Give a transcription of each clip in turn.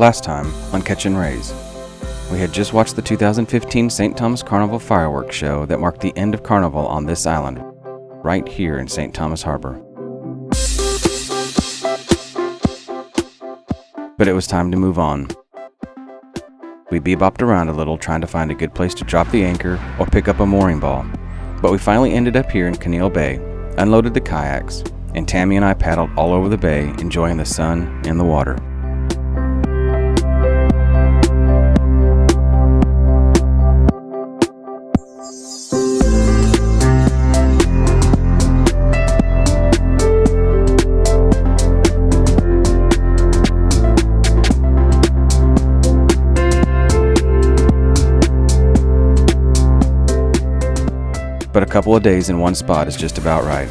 Last time on Catchin' Rays, we had just watched the 2015 St. Thomas Carnival fireworks show that marked the end of Carnival on this island, right here in St. Thomas Harbor. But it was time to move on. We bebopped around a little trying to find a good place to drop the anchor or pick up a mooring ball, but we finally ended up here in Kinneil Bay, unloaded the kayaks, and Tammy and I paddled all over the bay enjoying the sun and the water. But a couple of days in one spot is just about right.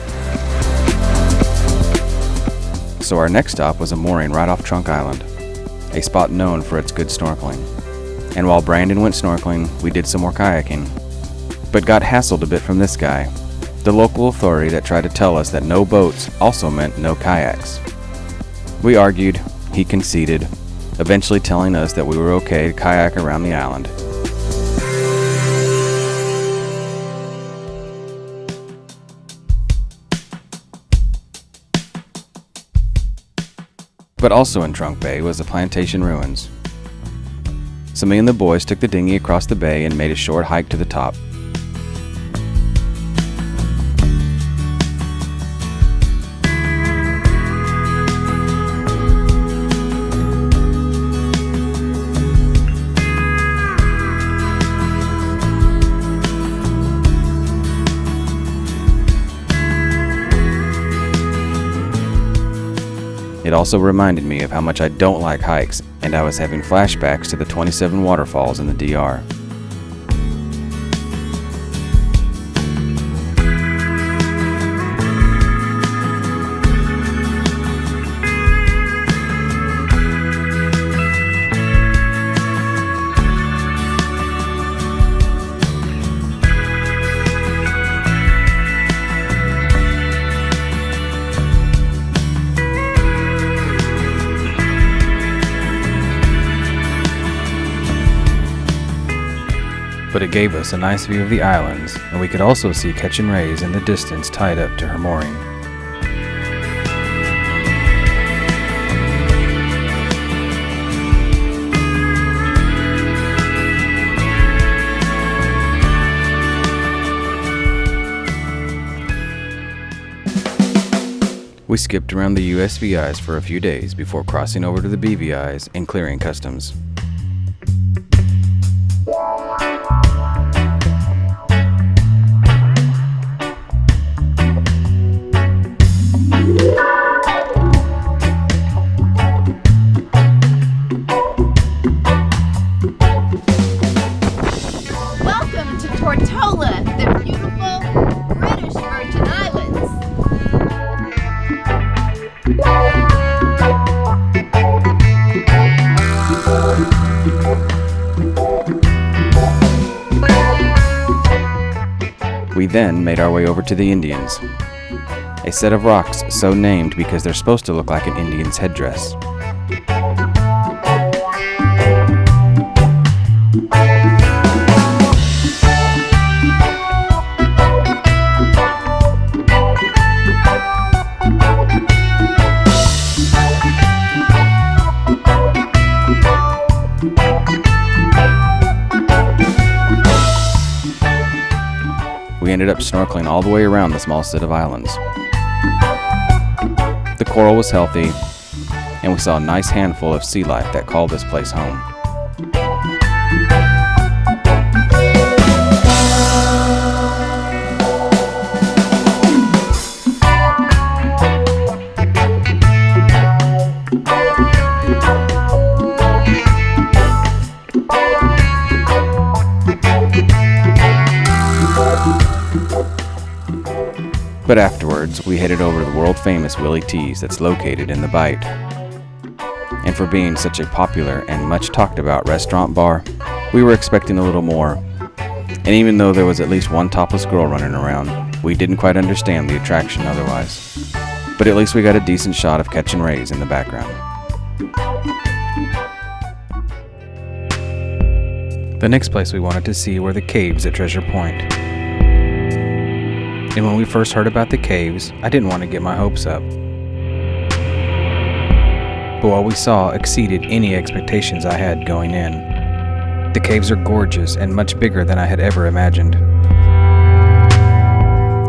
So our next stop was a mooring right off Trunk Island, a spot known for its good snorkeling. And while Brandon went snorkeling, we did some more kayaking, but got hassled a bit from this guy, the local authority that tried to tell us that no boats also meant no kayaks. We argued, he conceded, eventually telling us that we were okay to kayak around the island. But also in Trunk Bay was the plantation ruins. So me and the boys took the dinghy across the bay and made a short hike to the top. It also reminded me of how much I don't like hikes, and I was having flashbacks to the 27 waterfalls in the DR. But it gave us a nice view of the islands, and we could also see Catchin' Rays in the distance tied up to her mooring. We skipped around the USVIs for a few days before crossing over to the BVIs and clearing customs. Welcome to Tortola, the beautiful British Virgin Islands. We then made our way over to the Indians, a set of rocks so named because they're supposed to look like an Indian's headdress. We ended up snorkeling all the way around the small set of islands. The coral was healthy, and we saw a nice handful of sea life that called this place home. But afterwards, we headed over to the world-famous Willie T's that's located in the Bight. And for being such a popular and much talked about restaurant bar, we were expecting a little more. And even though there was at least one topless girl running around, we didn't quite understand the attraction otherwise. But at least we got a decent shot of Catchin' Rays in the background. The next place we wanted to see were the caves at Treasure Point. And when we first heard about the caves, I didn't want to get my hopes up. But what we saw exceeded any expectations I had going in. The caves are gorgeous and much bigger than I had ever imagined.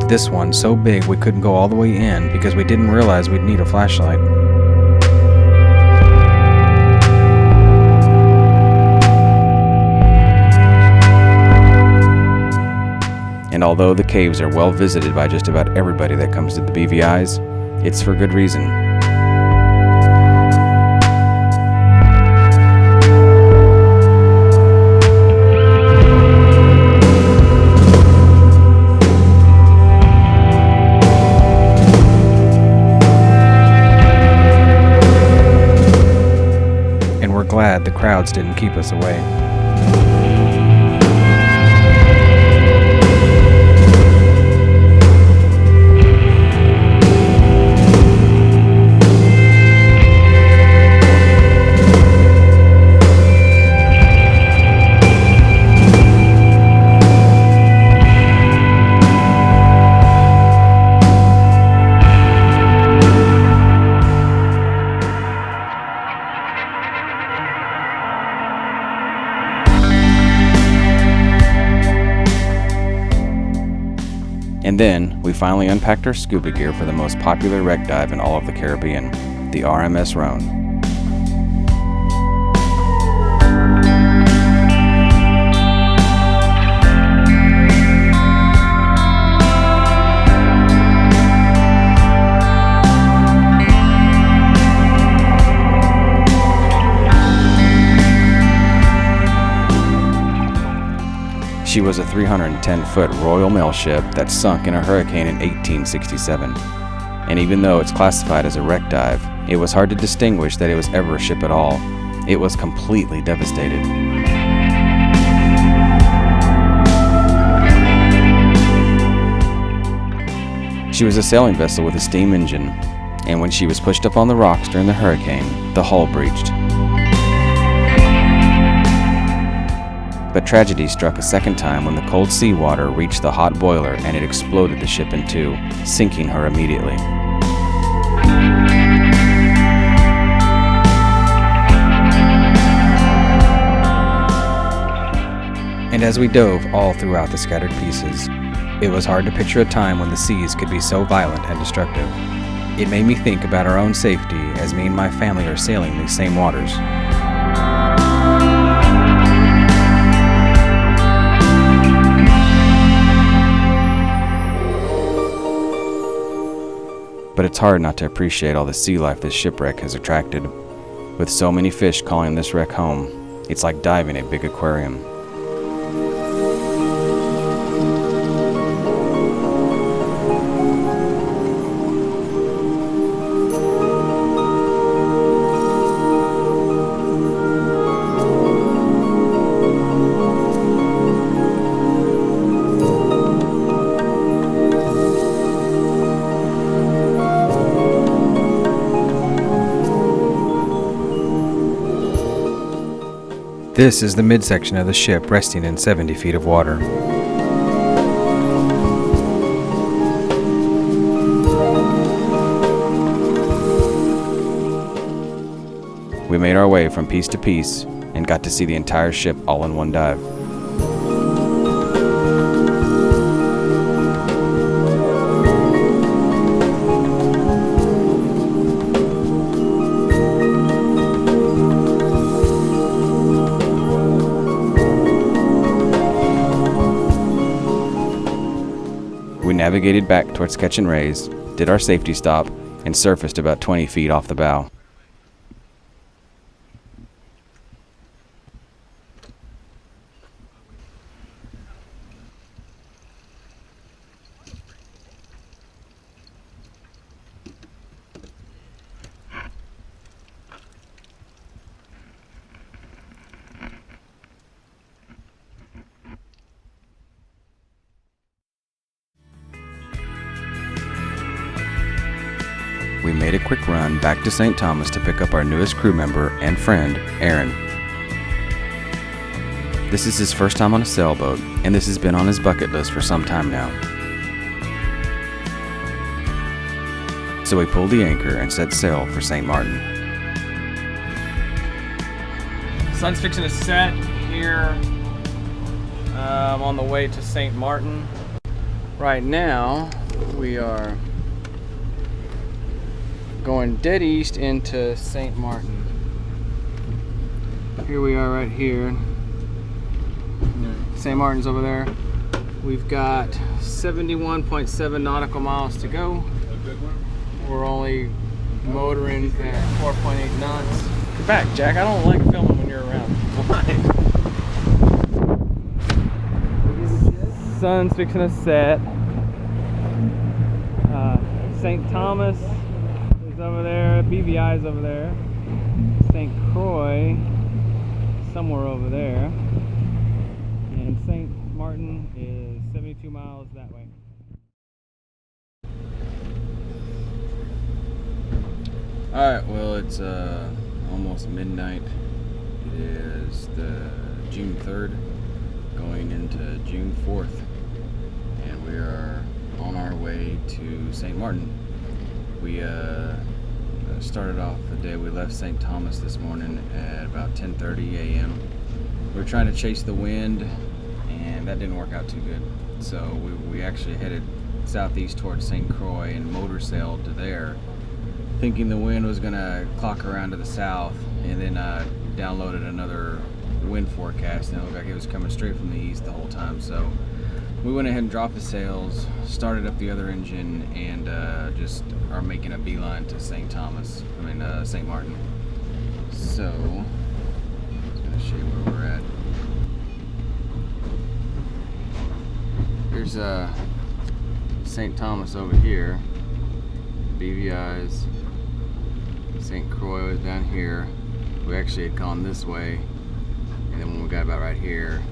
This one so big we couldn't go all the way in because we didn't realize we'd need a flashlight. And although the caves are well visited by just about everybody that comes to the BVI's, it's for good reason. And we're glad the crowds didn't keep us away. And then, we finally unpacked our scuba gear for the most popular wreck dive in all of the Caribbean, the RMS Rhone. She was a 310-foot Royal Mail ship that sunk in a hurricane in 1867. And even though it's classified as a wreck dive, it was hard to distinguish that it was ever a ship at all. It was completely devastated. She was a sailing vessel with a steam engine, and when she was pushed up on the rocks during the hurricane, the hull breached. But tragedy struck a second time when the cold seawater reached the hot boiler and it exploded the ship in two, sinking her immediately. And as we dove all throughout the scattered pieces, it was hard to picture a time when the seas could be so violent and destructive. It made me think about our own safety as me and my family are sailing these same waters. But it's hard not to appreciate all the sea life this shipwreck has attracted. With so many fish calling this wreck home, it's like diving a big aquarium. This is the midsection of the ship resting in 70 feet of water. We made our way from piece to piece and got to see the entire ship all in one dive. We navigated back towards Ketch and Rays, did our safety stop, and surfaced about 20 feet off the bow. We made a quick run back to St. Thomas to pick up our newest crew member and friend, Aaron. This is his first time on a sailboat, and this has been on his bucket list for some time now. So we pulled the anchor and set sail for St. Martin. Sun's fixing to set here. I'm on the way to St. Martin. Right now, we are going dead east into St. Martin. Here we are right here. St. Martin's over there. We've got 71.7 nautical miles to go. We're only motoring at 4.8 knots. Get back, Jack. I don't like filming when you're around. Why? Sun's fixing to set. St. Thomas is over there. BVI is over there. St. Croix somewhere over there. And St. Martin is 72 miles that way. Alright, well, it's almost midnight. It is the June 3rd going into June 4th, and we are on our way to St. Martin. We started off the day, we left St. Thomas this morning at about 10:30 a.m. We were trying to chase the wind, and that didn't work out too good. So we actually headed southeast towards St. Croix and motor sailed to there, thinking the wind was gonna clock around to the south, and then downloaded another wind forecast, and it looked like it was coming straight from the east the whole time. So we went ahead and dropped the sails, started up the other engine, and just are making a beeline to St. Martin. So I'm just gonna show you where we're at. Here's St. Thomas over here, BVI's. St. Croix was down here. We actually had gone this way, and then when we got about right here,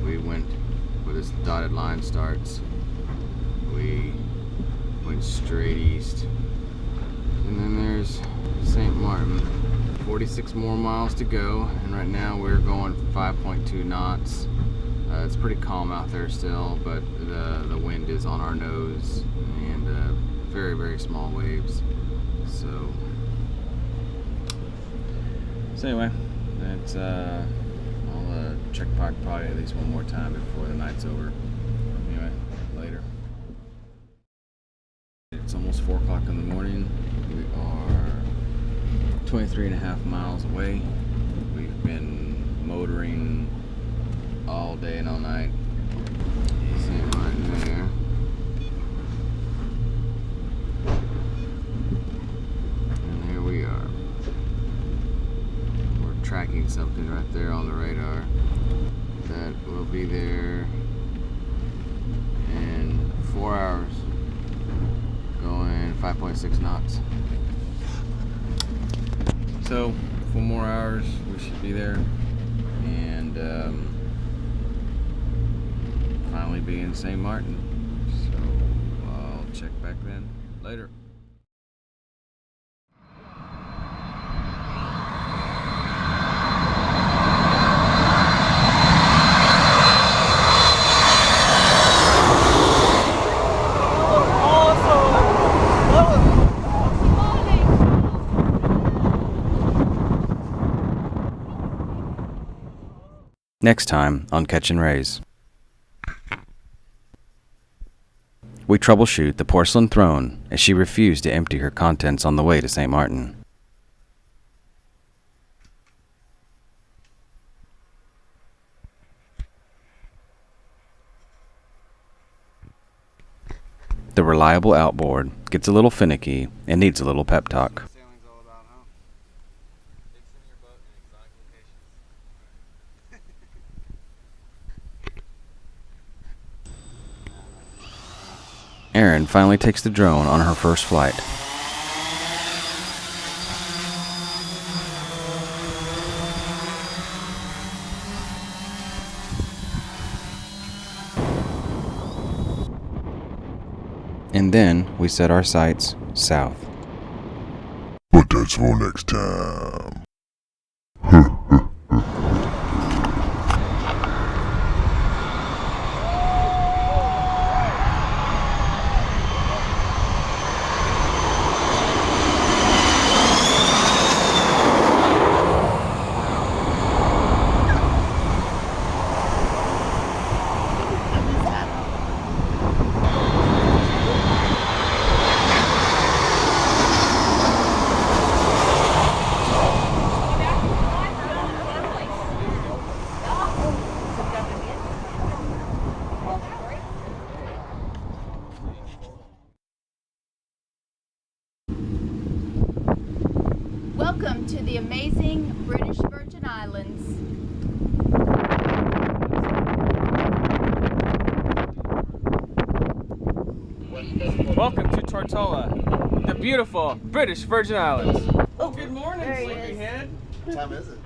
we went where this dotted line starts. We went straight east, and then there's St. Martin. 46 more miles to go, and right now we're going 5.2 knots. It's pretty calm out there still, but the wind is on our nose, and very, very small waves. So anyway, that's I'll check back probably at least one more time before the night's over. Anyway, later. It's almost 4 o'clock in the morning. We are 23.5 miles away. We've been motoring all day and all night. St. Martin there. And there we are. We're tracking something right there on the radar that will be there in 4 hours, going 5.6 knots. So 4 more hours we should be there, and finally be in St. Martin. So I'll check back then. Later. Next time on Catchin' Rays. We troubleshoot the porcelain throne as she refused to empty her contents on the way to St. Martin. The reliable outboard gets a little finicky and needs a little pep talk. Erin finally takes the drone on her first flight. And then we set our sights south. But that's for next time. Welcome to the amazing British Virgin Islands. Welcome to Tortola, the beautiful British Virgin Islands. Oh, Good morning, there he is. sleepyhead. What time is it?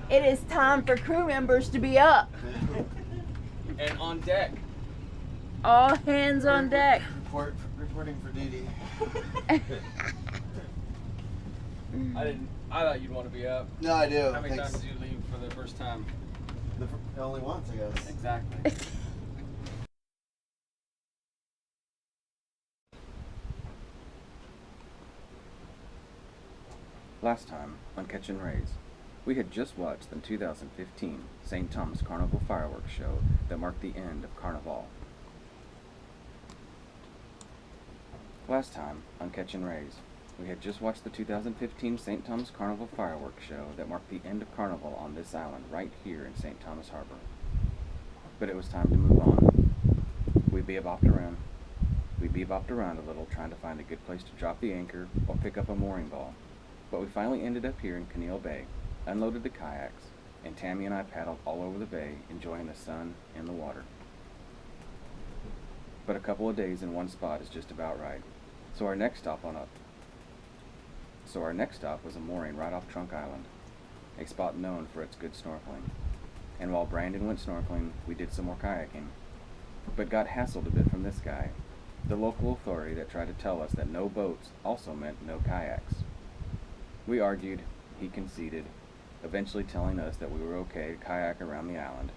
It is time for crew members to be up. And on deck. All hands on deck. Reporting for duty. I thought you'd want to be up. No, I do. How many Thanks. times did you leave for the first time? Only once, I guess. Exactly. Last time on Catch and Raise, we had just watched the 2015 St. Thomas Carnival fireworks show that marked the end of Carnival. Last time on Catch and Raise, we had just watched the 2015 St. Thomas Carnival fireworks show that marked the end of Carnival on this island right here in St. Thomas Harbor. But it was time to move on. We bebopped around a little trying to find a good place to drop the anchor or pick up a mooring ball. But we finally ended up here in Conneaut Bay, unloaded the kayaks, and Tammy and I paddled all over the bay, enjoying the sun and the water. But a couple of days in one spot is just about right. So our next stop was a mooring right off Trunk Island, a spot known for its good snorkeling. And while Brandon went snorkeling, we did some more kayaking, but got hassled a bit from this guy, the local authority that tried to tell us that no boats also meant no kayaks. We argued, he conceded, eventually telling us that we were okay to kayak around the island.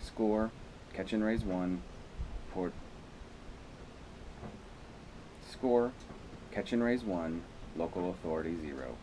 Score, Catch and Raise 1, Score, Catch and Raise 1, local authority 0.